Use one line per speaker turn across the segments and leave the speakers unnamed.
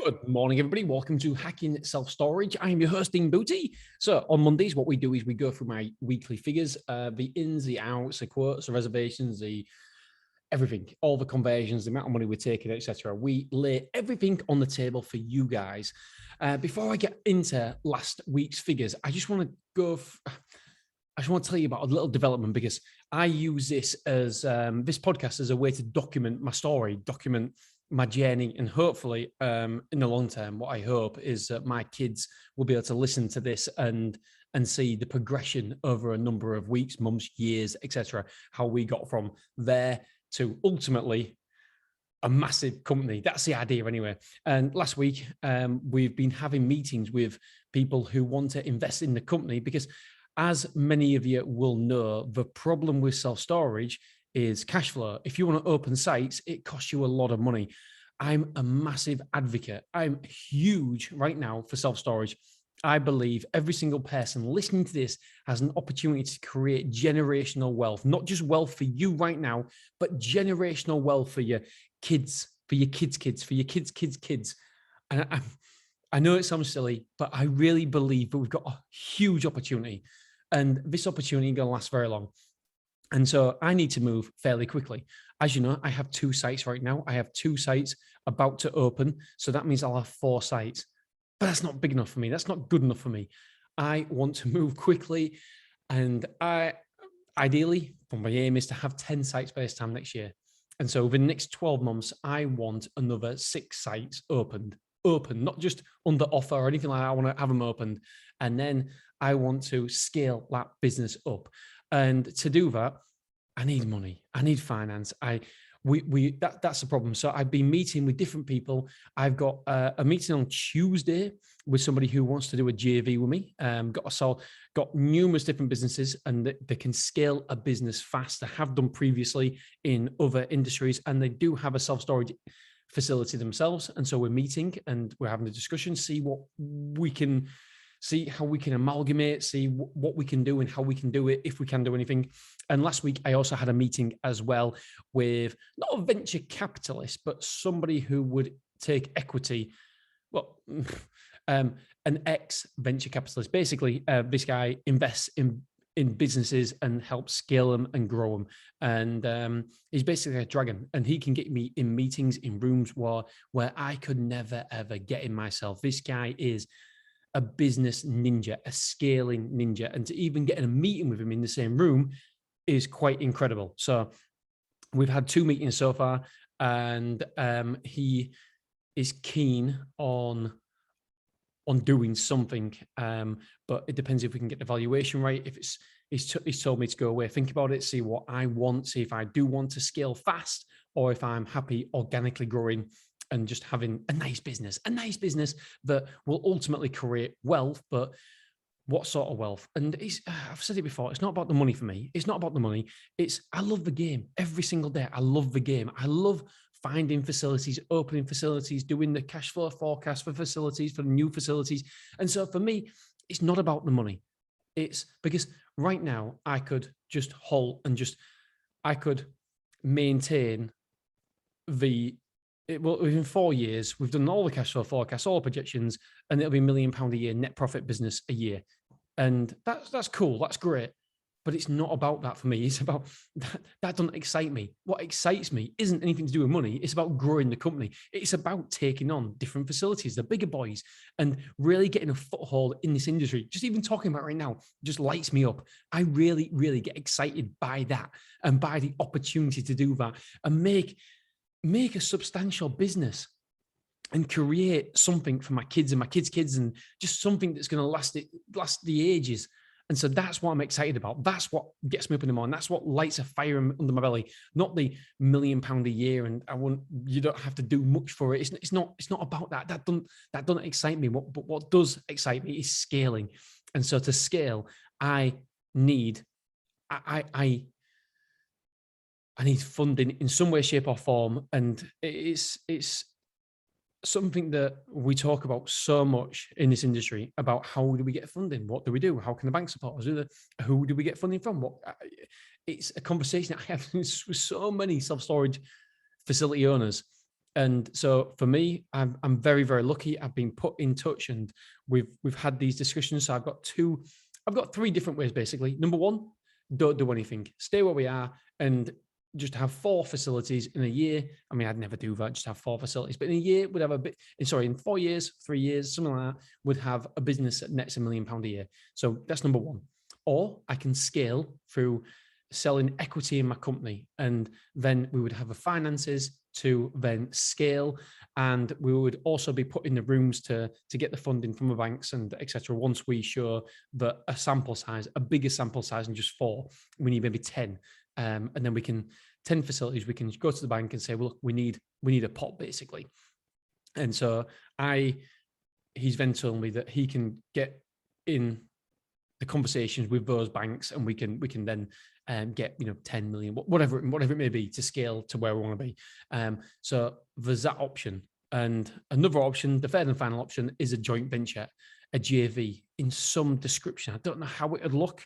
Good morning, everybody. Welcome to Hacking Self-Storage. I am your host, Dean Booty. So on Mondays, what we do is we go through my weekly figures, the ins, the outs, the quotes, the reservations, the everything, all the conversions, the amount of money we're taking, etc. We lay everything on the table for you guys. Before I get into last week's figures, I just want to tell you about a little development because I use this as this podcast as a way to document my story, document my journey, and hopefully in the long term, what I hope is that my kids will be able to listen to this and see the progression over a number of weeks, months, years, etc. How we got from there to ultimately a massive company. That's the idea anyway. And last week, we've been having meetings with people who want to invest in the company because, as many of you will know, the problem with self-storage is cash flow. If you want to open sites, it costs you a lot of money. I'm a massive advocate. I'm huge right now for self-storage. I believe every single person listening to this has an opportunity to create generational wealth, not just wealth for you right now, but generational wealth for your kids, for your kids' kids, for your kids' kids' kids. And I know it sounds silly, but I really believe that we've got a huge opportunity, and this opportunity ain't going to last very long. And so I need to move fairly quickly. As you know, I have 2 sites right now. I have 2 sites about to open. So that means I'll have 4 sites. But that's not big enough for me. That's not good enough for me. I want to move quickly. And ideally, my aim is to have 10 sites by this time next year. And so over the next 12 months, I want another 6 sites open, not just under offer or anything like that. I want to have them opened. And then I want to scale that business up. And to do that, I need money. I need finance. That's the problem. So I've been meeting with different people. I've got a meeting on Tuesday with somebody who wants to do a JV with me. Got numerous different businesses, and they can scale a business fast. They have done previously in other industries, and they do have a self-storage facility themselves. And so we're meeting and we're having a discussion, see how we can amalgamate, see what we can do and how we can do it, if we can do anything. And last week, I also had a meeting as well with not a venture capitalist, but somebody who would take equity. Well, an ex-venture capitalist. Basically, this guy invests in businesses and helps scale them and grow them. And he's basically a dragon, and he can get me in meetings, in rooms where I could never, ever get in myself. This guy is a business ninja, a scaling ninja, and to even get in a meeting with him in the same room is quite incredible. So we've had 2 meetings so far, and he is keen on doing something, but it depends if we can get the valuation right. If he's told me to go away, think about it, see what I want, see if I do want to scale fast, or if I'm happy organically growing and just having a nice business that will ultimately create wealth. But what sort of wealth? And I've said it before, it's not about the money for me. It's not about the money. I love the game every single day. I love the game. I love finding facilities, opening facilities, doing the cash flow forecast for facilities, for new facilities. And so for me, it's not about the money. It's because right now I could just halt and I could maintain within 4 years, we've done all the cash flow forecasts, all the projections, and it'll be £1 million a year net profit business a year. And that's cool. That's great. But it's not about that for me. It's about that doesn't excite me. What excites me isn't anything to do with money. It's about growing the company. It's about taking on different facilities, the bigger boys, and really getting a foothold in this industry. Just even talking about it right now just lights me up. I really, really get excited by that and by the opportunity to do that and make a substantial business and create something for my kids and my kids' kids, and just something that's going to last the ages. And so that's what I'm excited about. That's what gets me up in the morning. That's what lights a fire under my belly, not the £1 million a year. And you don't have to do much for it. It's not about that. That doesn't excite me. But what does excite me is scaling. And so to scale, I need funding in some way, shape, or form. And it's something that we talk about so much in this industry about how do we get funding? What do we do? How can the bank support us? Who do we get funding from? It's a conversation I have with so many self-storage facility owners. And so for me, I'm very, very lucky. I've been put in touch, and we've had these discussions. So I've got three different ways basically. Number one, don't do anything. Stay where we are and just have 4 facilities in a year. I mean, I'd never do that, just have 4 facilities, but in a year we'd have in 4 years, 3 years, something like that, would have a business that nets £1 million a year. So that's number one. Or I can scale through selling equity in my company, and then we would have the finances to then scale, and we would also be put in the rooms to get the funding from the banks and etc. Once we show that a bigger sample size than just 4, we need maybe 10, and then we can 10 facilities. We can go to the bank and say, well, look, we need a pot basically. And so he's then told me that he can get in the conversations with those banks, and we can then get 10 million, whatever it may be, to scale to where we want to be. So there's that option, and another option, the third and final option, is a joint venture, a JV in some description. I don't know how it would look,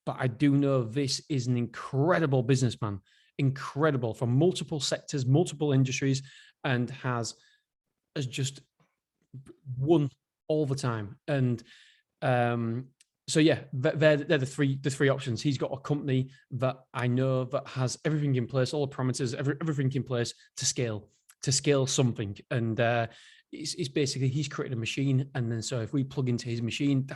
but I do know this is an incredible businessman, incredible, from multiple sectors, multiple industries, and has just won all the time. And so yeah, they're the three options. He's got a company that I know that has everything in place, all the parameters, everything in place to scale something. And it's basically, he's created a machine, and then so if we plug into his machine,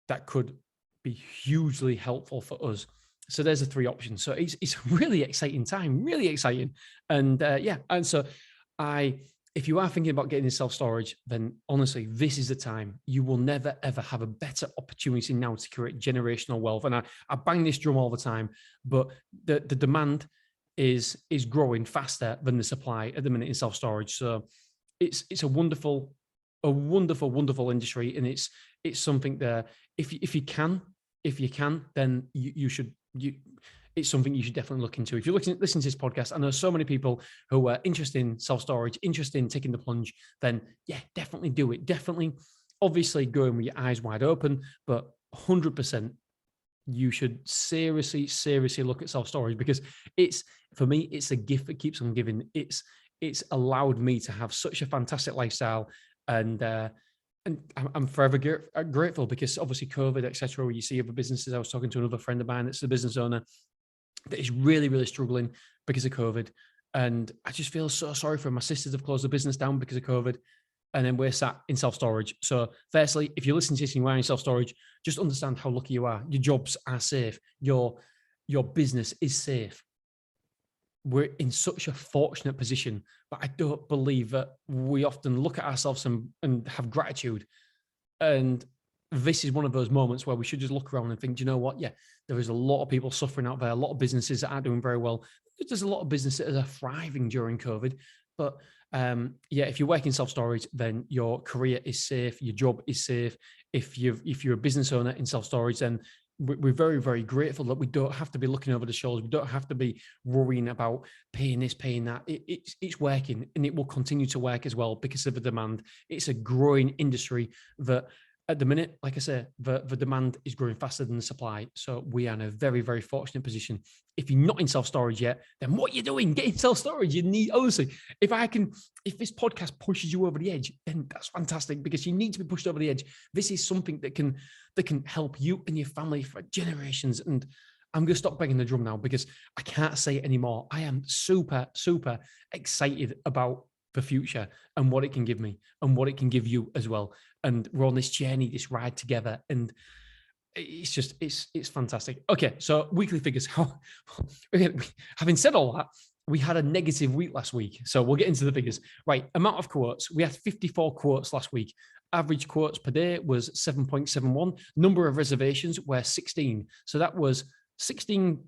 that could be hugely helpful for us. So there's the 3 options. So it's a really exciting time, really exciting. And yeah, and so if you are thinking about getting into self-storage, then honestly, this is the time. You will never, ever have a better opportunity now to create generational wealth. And I bang this drum all the time, but the demand is growing faster than the supply at the minute in self-storage. So it's a wonderful, wonderful industry. And it's something that if you can, then you should. It's something you should definitely look into. If you're listen to this podcast, I know so many people who are interested in self-storage, interested in taking the plunge, then yeah, definitely do it. Definitely, obviously go in with your eyes wide open, but 100%, you should seriously look at self-storage, because for me, it's a gift that keeps on giving. It's allowed me to have such a fantastic lifestyle, and I'm forever grateful, because obviously COVID, etc., where you see other businesses. I was talking to another friend of mine that's a business owner that is really, really struggling because of COVID. And I just feel so sorry for him. My sisters have closed the business down because of COVID, and then we're sat in self-storage. So firstly, if you listen to this and you are in self-storage, just understand how lucky you are. Your jobs are safe. Your business is safe. We're in such a fortunate position, but I don't believe that we often look at ourselves and have gratitude. And this is one of those moments where we should just look around and think, do you know what? Yeah, there is a lot of people suffering out there, a lot of businesses that aren't doing very well. There's a lot of businesses that are thriving during COVID. But yeah, if you're working self-storage, then your career is safe, your job is safe. If you're a business owner in self-storage, then we're very, very grateful that we don't have to be looking over the shoulders. We don't have to be worrying about paying this, paying that. It's working, and it will continue to work as well because of the demand. It's a growing industry that, at the minute, like I say, the demand is growing faster than the supply. So we are in a very, very fortunate position. If you're not in self-storage yet, then what are you doing? Get in self-storage. You need, honestly, if this podcast pushes you over the edge, then that's fantastic, because you need to be pushed over the edge. This is something that can help you and your family for generations. And I'm going to stop banging the drum now, because I can't say it anymore. I am super, super excited about the future and what it can give me and what it can give you as well. And we're on this journey, this ride together, and it's fantastic. Okay, so weekly figures. Having said all that, we had a negative week last week, so we'll get into the figures. Right, amount of quotes. We had 54 quotes last week. Average quotes per day was 7.71. Number of reservations were 16. So that was 16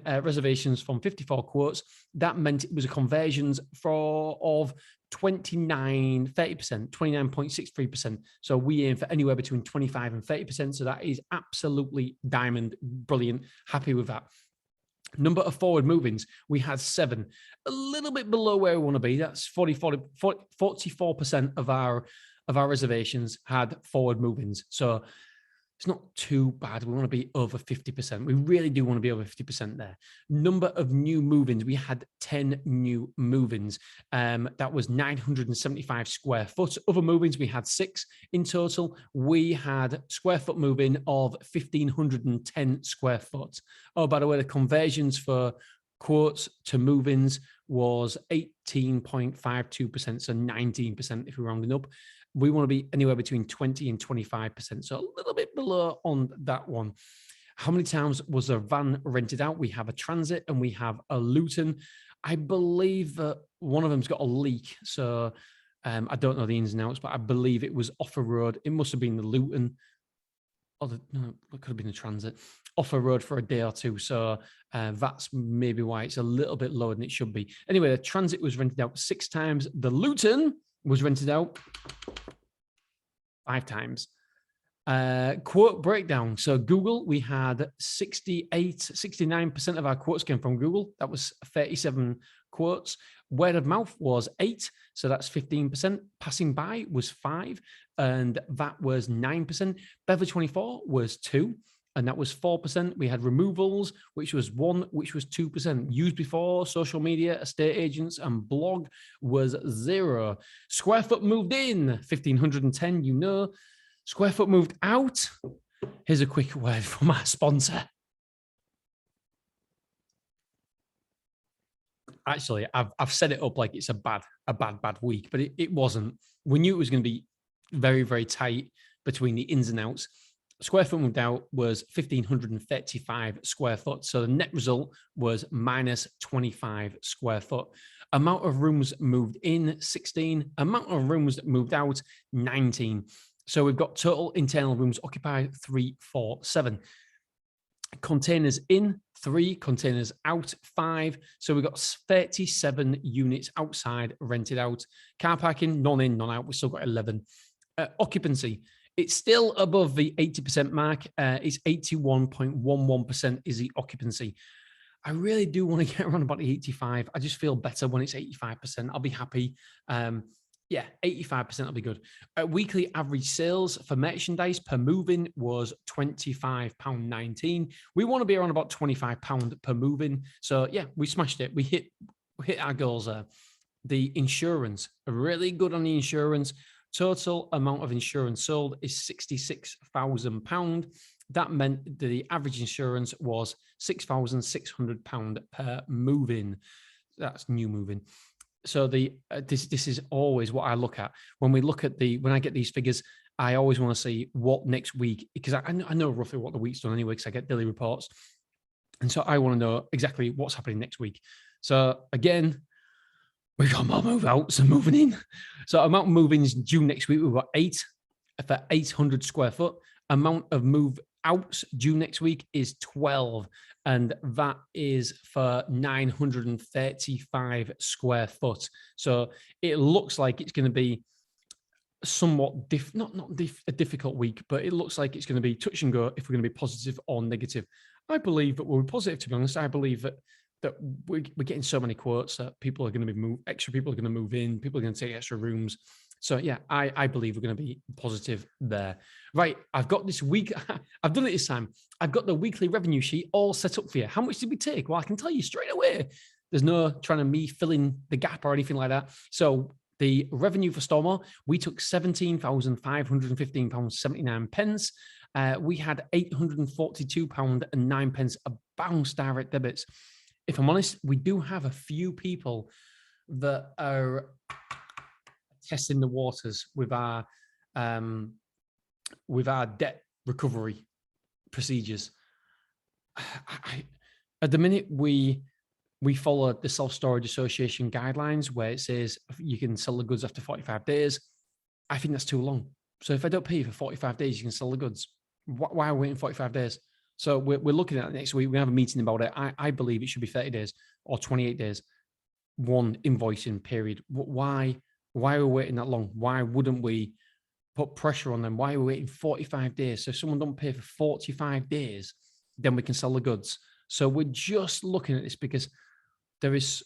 reservations from 54 quotes. That meant it was a conversions of 29.63%. So we aim for anywhere between 25 and 30%. So that is absolutely diamond, brilliant. Happy with that. Number of forward move-ins, we had 7, a little bit below where we want to be. That's 44% of our reservations had forward move-ins. So It's not too bad. We want to be over 50%. We really do want to be over 50% there. Number of new move-ins. We had 10 new move-ins. That was 975 square foot. Other move-ins, we had 6 in total. We had square foot move-in of 1,510 square foot. Oh, by the way, the conversions for quotes to move-ins was 18.52%, so 19% if we're rounding up. We want to be anywhere between 20 and 25%, so a little bit below on that one. How many times was a van rented out? We have a transit and we have a Luton. I believe that one of them's got a leak, so I don't know the ins and outs, but I believe it was off a road. It must have been the Luton. No, it could have been the transit off a road for a day or two. So that's maybe why it's a little bit lower than it should be. Anyway, the transit was rented out 6 times. The Luton was rented out 5 times. Quote breakdown. So Google, we had 69% of our quotes came from Google. That was 37 quotes. Word of mouth was 8. So that's 15%. Passing by was 5. And that was 9%. Beverage 24 was 2. And that was 4%. We had removals, which was 1, which was 2%. Used before, social media, estate agents, and blog was 0. Square foot moved in, 1,510, you know. Square foot moved out. Here's a quick word from our sponsor. Actually, I've set it up like it's a bad week, but it wasn't. We knew it was going to be very, very tight between the ins and outs. Square foot moved out was 1,535 square foot. So the net result was minus 25 square foot. Amount of rooms moved in, 16. Amount of rooms moved out, 19. So we've got total internal rooms occupied, 347. Containers in, 3. Containers out, 5. So we've got 37 units outside rented out. Car parking, none in, none out. We've still got 11. Occupancy. It's still above the 80% mark. It's 81.11% is the occupancy. I really do want to get around about the 85. I just feel better when it's 85%. I'll be happy. Yeah, 85% will be good. Weekly average sales for merchandise per move-in was £25.19. We want to be around about £25 per move-in. So yeah, we smashed it. We hit our goals there. The insurance, really good on the insurance. Total amount of insurance sold is £66,000. That meant the average insurance was £6,600 per move-in. That's new move-in. So this is always what I look at when I get these figures. I always want to see what next week, because I know roughly what the week's done anyway, because I get daily reports, and so I want to know exactly what's happening next week. So again, we got more move outs and moving in. So amount of move-ins due next week, we've got 8 for 800 square foot. Amount of move outs due next week is 12, and that is for 935 square foot. So it looks like it's going to be somewhat a difficult week, but it looks like it's going to be touch and go if we're going to be positive or negative. I believe that we'll be positive, to be honest. I believe that we're getting so many quotes that people are going to be extra people are going to move in, people are going to take extra rooms. So yeah, I believe we're going to be positive there. Right, I've got this week. I've done it this time. I've got the weekly revenue sheet all set up for you. How much did we take? Well, I can tell you straight away. There's no trying to me fill in the gap or anything like that. So the revenue for Stormore, we took £17,515.79. We had £842.09 of bounce direct debits. If I'm honest, we do have a few people that are testing the waters with our debt recovery procedures. At the minute, we follow the Self-Storage Association guidelines where it says you can sell the goods after 45 days. I think that's too long. So if I don't pay you for 45 days, you can sell the goods. Why are we waiting 45 days? So we're looking at it next week. We're going to have a meeting about it. I believe it should be 30 days or 28 days, one invoicing period. Why are we waiting that long? Why wouldn't we put pressure on them? Why are we waiting 45 days? So if someone don't pay for 45 days, then we can sell the goods. So we're just looking at this because there is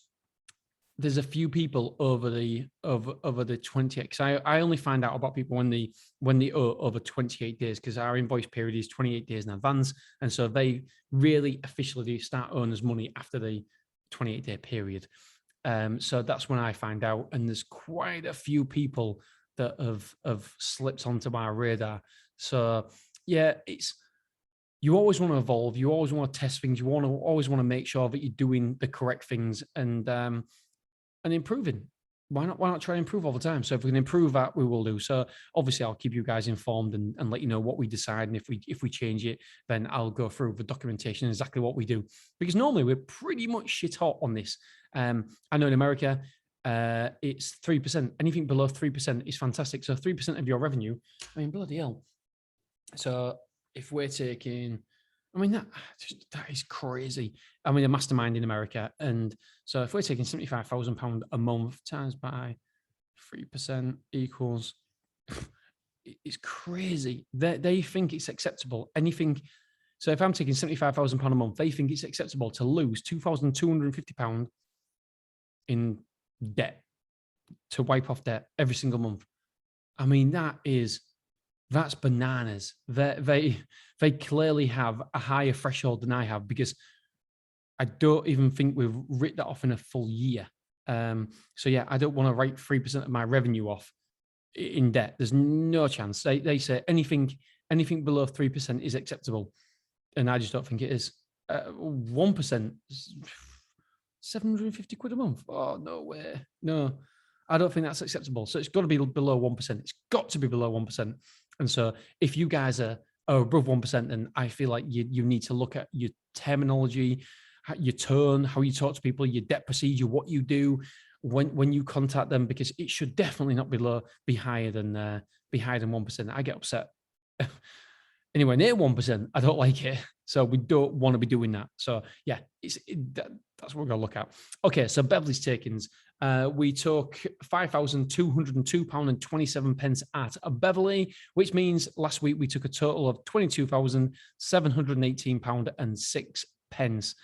there's a few people over the 28, because I only find out about people when they owe over 28 days, because our invoice period is 28 days in advance, and so they really officially do start owing us money after the 28-day period. So that's when I find out, and there's quite a few people that have slipped onto my radar. So yeah, you always want to evolve, you always want to test things, you always want to make sure that you're doing the correct things and improving. Why not try and improve all the time? So if we can improve that, we will do. So obviously I'll keep you guys informed and let you know what we decide. And if we change it, then I'll go through the documentation, exactly what we do. Because normally we're pretty much shit hot on this. I know in America, it's 3%. Anything below 3% is fantastic. So 3% of your revenue, I mean, bloody hell. So if we're taking, I mean, that is crazy. I mean, a mastermind in America. And so if we're taking £75,000 a month times by 3% equals, it's crazy. They think it's acceptable. Anything. So if I'm taking £75,000 a month, they think it's acceptable to lose £2,250 in debt, to wipe off debt every single month. I mean, that's bananas. They clearly have a higher threshold than I have, because I don't even think we've written that off in a full year. So yeah, I don't want to write 3% of my revenue off in debt. There's no chance. They say anything below 3% is acceptable, and I just don't think it is. 1%, 750 quid a month. Oh, no way. No, I don't think that's acceptable. So it's got to be below 1%. It's got to be below 1%. And so if you guys are above 1%, then I feel like you need to look at your terminology, your tone, how you talk to people, your debt procedure, what you do when you contact them, because it should definitely not be higher than 1%. I get upset. Anywhere near 1%, I don't like it. So we don't want to be doing that. So yeah, that's what we're going to look at. Okay, so Beverly's takings. We took £5,202.27 at Beverly, which means last week we took a total of £22,718.06.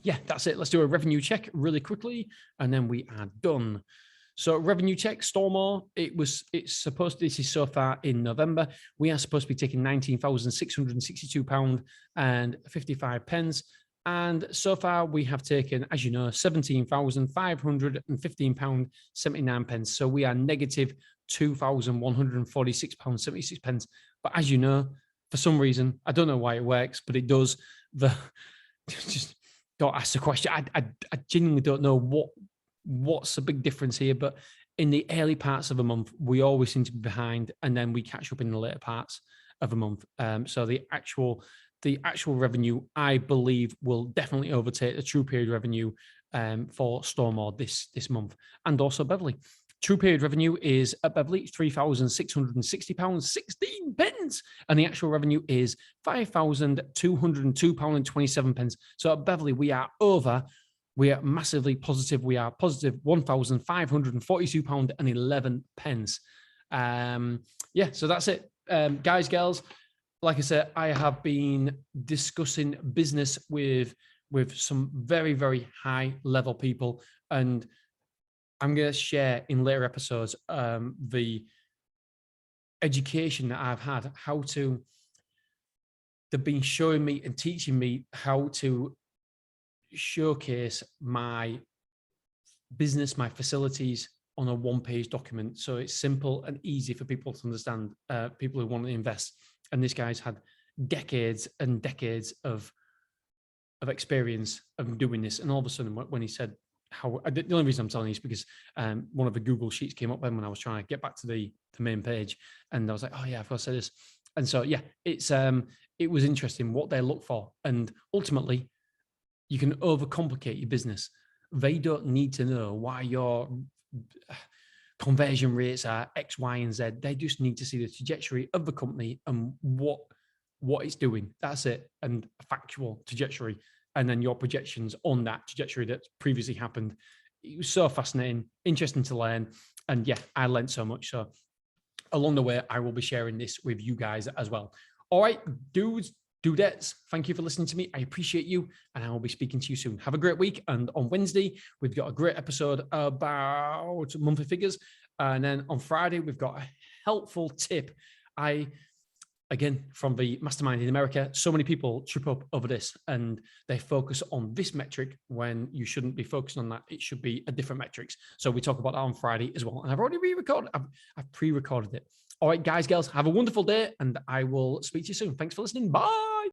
Yeah, that's it. Let's do a revenue check really quickly, and then we are done. So revenue check, Stormore, this is so far in November. We are supposed to be taking £19,662.55. And so far we have taken, as you know, £17,515.79. So we are negative £2,146.76. But as you know, for some reason, I don't know why it works, but it does. Just don't ask the question. I genuinely don't know what's the big difference here, but in the early parts of a month, we always seem to be behind, and then we catch up in the later parts of a month. So the actual revenue, I believe, will definitely overtake the true period revenue for Stormore this month, and also Beverly. True period revenue is at Beverly £3,660.16, and the actual revenue is £5,202.27. So at Beverly, we are over. We are massively positive. We are positive £1,542.11. Yeah, so that's it. Guys, girls, like I said, I have been discussing business with some very, very high level people, and I'm going to share in later episodes the education that I've had, they've been showing me and teaching me how to showcase my business, my facilities on a one-page document. So it's simple and easy for people to understand, people who want to invest. And this guy's had decades and decades of experience of doing this. And all of a sudden, when he said the only reason I'm telling you is because one of the Google Sheets came up then when I was trying to get back to the main page, and I was like, oh yeah, I've got to say this. And so yeah, it was interesting what they look for, and ultimately, you can overcomplicate your business. They don't need to know why your conversion rates are X, Y, and Z. They just need to see the trajectory of the company and what it's doing. That's it, and a factual trajectory. And then your projections on that trajectory that's previously happened. It was so fascinating, interesting to learn. And yeah, I learned so much. So along the way, I will be sharing this with you guys as well. All right, dudes, Dudettes, thank you for listening to me. I appreciate you, and I will be speaking to you soon. Have a great week. And on Wednesday, we've got a great episode about monthly figures. And then on Friday, we've got a helpful tip. Again, from the mastermind in America, so many people trip up over this and they focus on this metric when you shouldn't be focusing on that. It should be a different metrics. So we talk about that on Friday as well. And I've already I've pre-recorded it. All right, guys, girls, have a wonderful day, and I will speak to you soon. Thanks for listening. Bye.